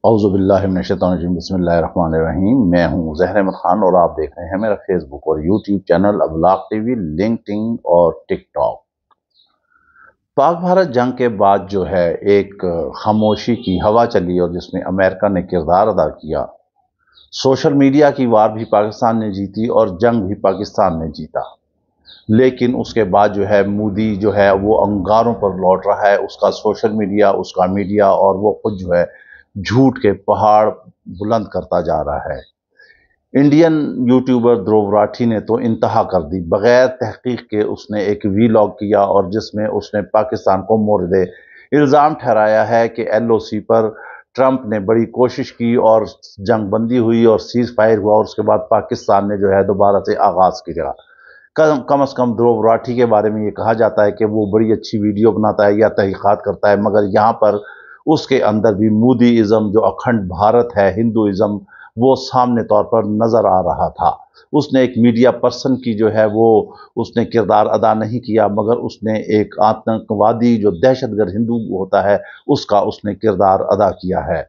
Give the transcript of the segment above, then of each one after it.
اعوذ باللہ من الشیطان الرجیم بسم اللہ الرحمن الرحیم۔ میں ہوں ظہر احمد خان اور آپ دیکھ رہے ہیں میرا فیس بک اور یوٹیوب چینل ابلاغ ٹی وی، لنکڈ اور ٹک ٹاک۔ پاک بھارت جنگ کے بعد جو ہے ایک خاموشی کی ہوا چلی اور جس میں امریکہ نے کردار ادا کیا۔ سوشل میڈیا کی وار بھی پاکستان نے جیتی اور جنگ بھی پاکستان نے جیتا، لیکن اس کے بعد جو ہے مودی جو ہے وہ انگاروں پر لوٹ رہا ہے۔ اس کا سوشل میڈیا، اس کا میڈیا اور وہ خود جو ہے جھوٹ کے پہاڑ بلند کرتا جا رہا ہے۔ انڈین یوٹیوبر دھرو راٹھی نے تو انتہا کر دی، بغیر تحقیق کے اس نے ایک وی لاگ کیا اور جس میں اس نے پاکستان کو مورد الزام ٹھہرایا ہے کہ ایل او سی پر ٹرمپ نے بڑی کوشش کی اور جنگ بندی ہوئی اور سیز فائر ہوا اور اس کے بعد پاکستان نے جو ہے دوبارہ سے آغاز کیا۔ کم از کم دھرو راٹھی کے بارے میں یہ کہا جاتا ہے کہ وہ بڑی اچھی ویڈیو بناتا ہے یا تحقیقات کرتا ہے، مگر یہاں پر اس کے اندر بھی مودی ازم جو اکھنڈ بھارت ہے، ہندوازم، وہ سامنے طور پر نظر آ رہا تھا۔ اس نے ایک میڈیا پرسن کی جو ہے وہ اس نے کردار ادا نہیں کیا، مگر اس نے ایک آتنکوادی جو دہشت گرد ہندو ہوتا ہے اس کا اس نے کردار ادا کیا ہے۔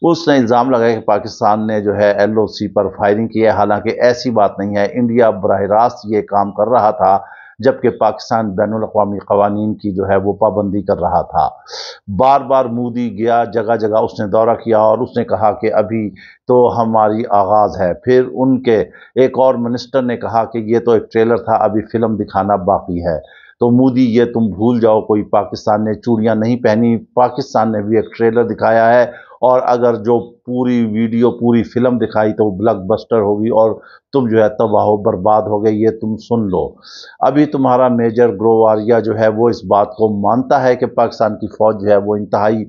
اس نے الزام لگایا کہ پاکستان نے جو ہے ایل او سی پر فائرنگ کی ہے، حالانکہ ایسی بات نہیں ہے۔ انڈیا براہ راست یہ کام کر رہا تھا، جبکہ پاکستان بین الاقوامی قوانین کی جو ہے وہ پابندی کر رہا تھا۔ بار بار مودی گیا، جگہ جگہ اس نے دورہ کیا اور اس نے کہا کہ ابھی تو ہماری آغاز ہے۔ پھر ان کے ایک اور منسٹر نے کہا کہ یہ تو ایک ٹریلر تھا، ابھی فلم دکھانا باقی ہے۔ تو مودی یہ تم بھول جاؤ، کوئی پاکستان نے چوڑیاں نہیں پہنی، پاکستان نے بھی ایک ٹریلر دکھایا ہے، اور اگر جو پوری ویڈیو پوری فلم دکھائی تو وہ بلاک بسٹر ہوگی اور تم جو ہے تباہ و برباد ہو گئے، یہ تم سن لو۔ ابھی تمہارا میجر گروواریہ جو ہے وہ اس بات کو مانتا ہے کہ پاکستان کی فوج جو ہے وہ انتہائی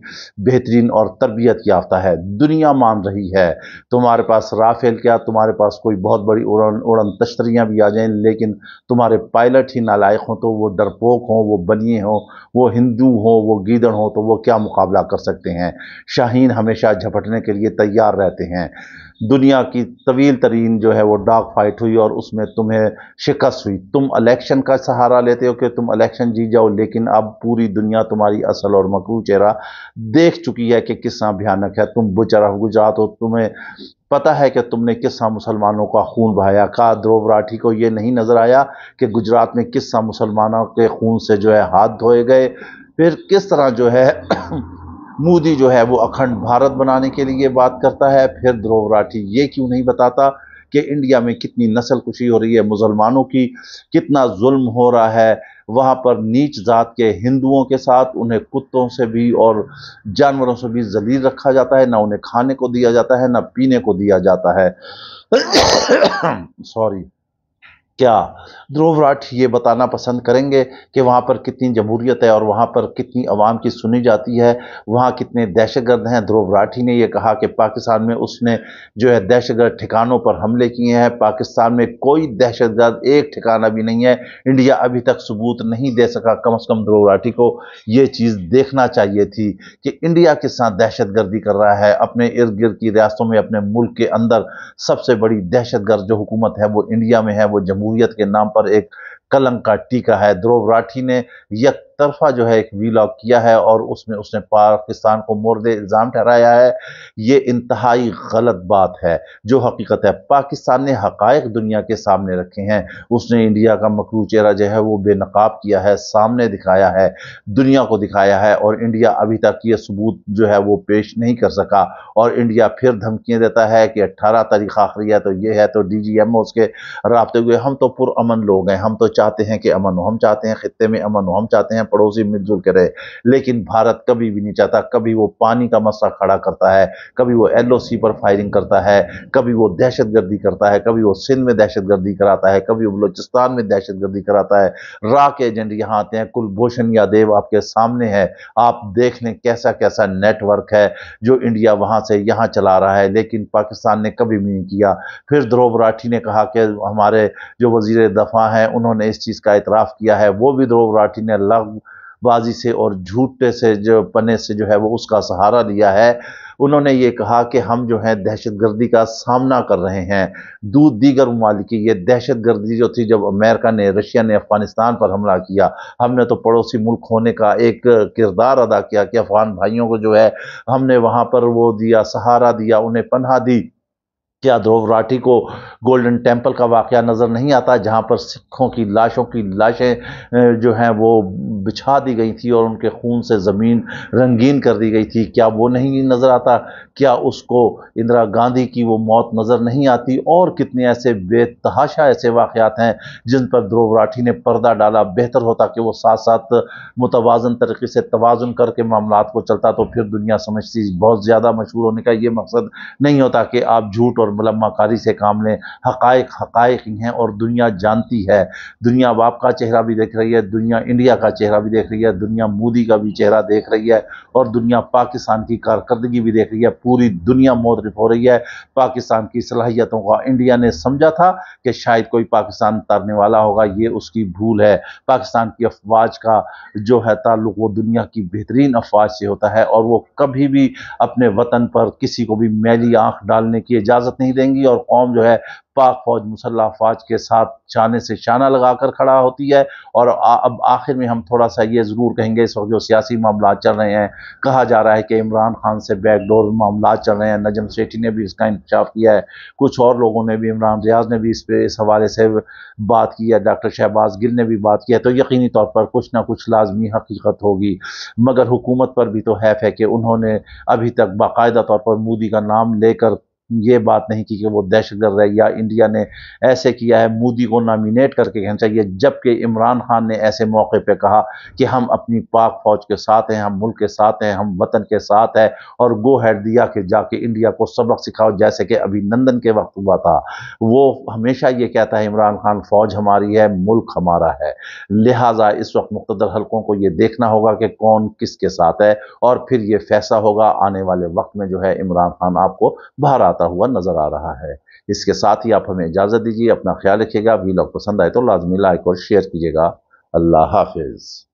بہترین اور تربیت یافتہ ہے، دنیا مان رہی ہے۔ تمہارے پاس رافیل کیا، تمہارے پاس کوئی بہت بڑی اڑن تشتریاں بھی آ جائیں، لیکن تمہارے پائلٹ ہی نالائق ہوں، تو وہ ڈرپوک ہوں، وہ بنیے ہوں، وہ ہندو ہوں، وہ گیدڑ ہوں، تو وہ کیا مقابلہ کر سکتے ہیں؟ شاہین ہمیشہ جھپٹنے کے لیے تیار رہتے ہیں۔ دنیا کی طویل ترین جو ہے وہ ڈاگ فائٹ ہوئی اور اس میں تمہیں شکست ہوئی۔ تم الیکشن کا سہارا لیتے ہو کہ تم الیکشن جیت جاؤ، لیکن اب پوری دنیا تمہاری اصل اور مکرو چہرہ دیکھ چکی ہے کہ کس طرح بھیانک ہے۔ تم بچرا گجرات ہو، تمہیں پتہ ہے کہ تم نے کس طرح مسلمانوں کا خون بہایا۔ کا دھرو راٹھی کو یہ نہیں نظر آیا کہ گجرات میں کس طرح مسلمانوں کے خون سے جو ہے ہاتھ دھوئے گئے؟ پھر کس طرح جو ہے مودی جو ہے وہ اکھنڈ بھارت بنانے کے لیے بات کرتا ہے؟ پھر دھرو راٹھی یہ کیوں نہیں بتاتا کہ انڈیا میں کتنی نسل کشی ہو رہی ہے، مسلمانوں کی کتنا ظلم ہو رہا ہے، وہاں پر نیچ ذات کے ہندوؤں کے ساتھ انہیں کتوں سے بھی اور جانوروں سے بھی ذلیل رکھا جاتا ہے، نہ انہیں کھانے کو دیا جاتا ہے، نہ پینے کو دیا جاتا ہے۔ سوری۔ کیا دھرو راٹھی یہ بتانا پسند کریں گے کہ وہاں پر کتنی جمہوریت ہے اور وہاں پر کتنی عوام کی سنی جاتی ہے، وہاں کتنے دہشت گرد ہیں؟ دھرو راٹھی نے یہ کہا کہ پاکستان میں اس نے جو ہے دہشت گرد ٹھکانوں پر حملے کیے ہیں۔ پاکستان میں کوئی دہشت گرد ایک ٹھکانہ بھی نہیں ہے۔ انڈیا ابھی تک ثبوت نہیں دے سکا۔ کم از کم دھرو راٹھی کو یہ چیز دیکھنا چاہیے تھی کہ انڈیا کس طرح دہشت گردی کر رہا ہے اپنے ارد گرد کی ریاستوں میں، اپنے ملک کے اندر۔ سب سے بڑی دہشت گرد جو حکومت ہے وہ انڈیا میں ہے، وہ جمہوریت کے نام پر ایک کلنک کا ٹیکہ ہے۔ دھرو راٹھی نے یک طرفہ جو ہے ایک ویلاگ کیا ہے اور اس میں اس نے پاکستان کو مورد الزام ٹھہرایا ہے۔ یہ انتہائی غلط بات ہے۔ جو حقیقت ہے، پاکستان نے حقائق دنیا کے سامنے رکھے ہیں۔ اس نے انڈیا کا مکرو چہرہ جو ہے وہ بے نقاب کیا ہے، سامنے دکھایا ہے، دنیا کو دکھایا ہے، اور انڈیا ابھی تک یہ ثبوت جو ہے وہ پیش نہیں کر سکا۔ اور انڈیا پھر دھمکیاں دیتا ہے کہ 18 تاریخ آخری ہے، تو یہ ہے، تو ڈی جی ایم اوز کے رابطے ہوئے۔ ہم تو پرامن لوگ ہیں، ہم تو چاہتے ہیں کہ امن ہو، ہم چاہتے ہیں خطے میں امن ہو، ہم چاہتے ہیں پڑوسی مل جل کے رہے، لیکن بھارت کبھی بھی نہیں چاہتا۔ کبھی وہ پانی کا مسئلہ کھڑا کرتا ہے، کبھی وہ ایل او سی پر فائرنگ کرتا ہے، کبھی وہ دہشت گردی کرتا ہے، کبھی وہ سندھ میں دہشت گردی کراتا ہے، کبھی وہ بلوچستان میں دہشت گردی کراتا ہے۔ را کے ایجنٹ یہاں آتے ہیں۔ کلبھوشن یادیو آپ کے سامنے ہے، آپ دیکھ لیں کیسا کیسا نیٹ ورک ہے جو انڈیا وہاں سے یہاں چلا رہا ہے، لیکن پاکستان نے کبھی بھی نہیں کیا۔ پھر دھرو راٹھی نے کہا کہ ہمارے جو وزیر دفاع ہیں انہوں نے اس چیز کا اعتراف کیا ہے، وہ بھی دھرو راٹھی نے بازی سے اور جھوٹے سے جو پنے سے جو ہے وہ اس کا سہارا لیا ہے۔ انہوں نے یہ کہا کہ ہم جو ہیں دہشت گردی کا سامنا کر رہے ہیں، دیگر ممالک کی یہ دہشت گردی جو تھی جب امریکہ نے رشیا نے افغانستان پر حملہ کیا، ہم نے تو پڑوسی ملک ہونے کا ایک کردار ادا کیا کہ افغان بھائیوں کو جو ہے ہم نے وہاں پر وہ دیا، سہارا دیا، انہیں پناہ دی۔ کیا دھرو راٹھی کو گولڈن ٹیمپل کا واقعہ نظر نہیں آتا جہاں پر سکھوں کی لاشوں کی لاشیں جو ہیں وہ بچھا دی گئی تھی اور ان کے خون سے زمین رنگین کر دی گئی تھی؟ کیا وہ نہیں نظر آتا؟ کیا اس کو اندرا گاندھی کی وہ موت نظر نہیں آتی؟ اور کتنے ایسے بے تحاشا ایسے واقعات ہیں جن پر دھرو راٹھی نے پردہ ڈالا۔ بہتر ہوتا کہ وہ ساتھ ساتھ متوازن طریقے سے توازن کر کے معاملات کو چلتا تو پھر دنیا سمجھتی۔ بہت زیادہ مشہور ہونے کا یہ مقصد نہیں ہوتا کہ آپ جھوٹ اور ملما کاری سے کام لیں۔ حقائق حقائق ہی ہیں اور دنیا جانتی ہے۔ دنیا اب آپ کا چہرہ بھی دیکھ رہی ہے، دنیا انڈیا کا چہرہ بھی دیکھ رہی ہے، دنیا مودی کا بھی چہرہ دیکھ رہی ہے اور دنیا پاکستان کی کارکردگی بھی دیکھ رہی ہے۔ پوری دنیا معترف ہو رہی ہے پاکستان کی صلاحیتوں کا۔ انڈیا نے سمجھا تھا کہ شاید کوئی پاکستان تارنے والا ہوگا، یہ اس کی بھول ہے۔ پاکستان کی افواج کا جو ہے تعلق وہ دنیا کی بہترین افواج سے ہوتا ہے اور وہ کبھی بھی اپنے وطن پر کسی کو بھی میلی آنکھ ڈالنے کی اجازت نہیں دیں گی، اور قوم جو ہے پاک فوج مسلح افواج کے ساتھ شانے سے شانہ لگا کر کھڑا ہوتی ہے۔ اور اب آخر میں ہم تھوڑا سا یہ ضرور کہیں گے، اس وقت جو سیاسی معاملات چل رہے ہیں، کہا جا رہا ہے کہ عمران خان سے بیک ڈور معاملات چل رہے ہیں، نجم سیٹھی نے بھی اس کا انکشاف کیا ہے، کچھ اور لوگوں نے بھی، عمران ریاض نے بھی اس حوالے سے بات کی ہے، ڈاکٹر شہباز گل نے بھی بات کی ہے، تو یقینی طور پر کچھ نہ کچھ لازمی حقیقت ہوگی۔ مگر حکومت پر بھی تو حیف ہے کہ انہوں نے ابھی تک باقاعدہ طور پر مودی کا نام لے کر یہ بات نہیں کی کہ وہ دہشت گرد ہے، یا انڈیا نے ایسے کیا ہے مودی کو نامینیٹ کر کے کہنا چاہیے، جبکہ عمران خان نے ایسے موقع پہ کہا کہ ہم اپنی پاک فوج کے ساتھ ہیں، ہم ملک کے ساتھ ہیں، ہم وطن کے ساتھ ہیں، اور گو ہیڈ دیا کہ جا کے انڈیا کو سبق سکھاؤ، جیسے کہ ابھی نندن کے وقت ہوا تھا۔ وہ ہمیشہ یہ کہتا ہے عمران خان، فوج ہماری ہے، ملک ہمارا ہے۔ لہٰذا اس وقت مقتدر حلقوں کو یہ دیکھنا ہوگا کہ کون کس کے ساتھ ہے، اور پھر یہ فیصلہ ہوگا آنے والے وقت میں۔ جو ہے عمران خان آپ کو باہر آتا ہوا نظر آ رہا ہے۔ اس کے ساتھ ہی آپ ہمیں اجازت دیجیے، اپنا خیال رکھیے گا، ویلاگ پسند آئے تو لازمی لائک اور شیئر کیجیے گا۔ اللہ حافظ۔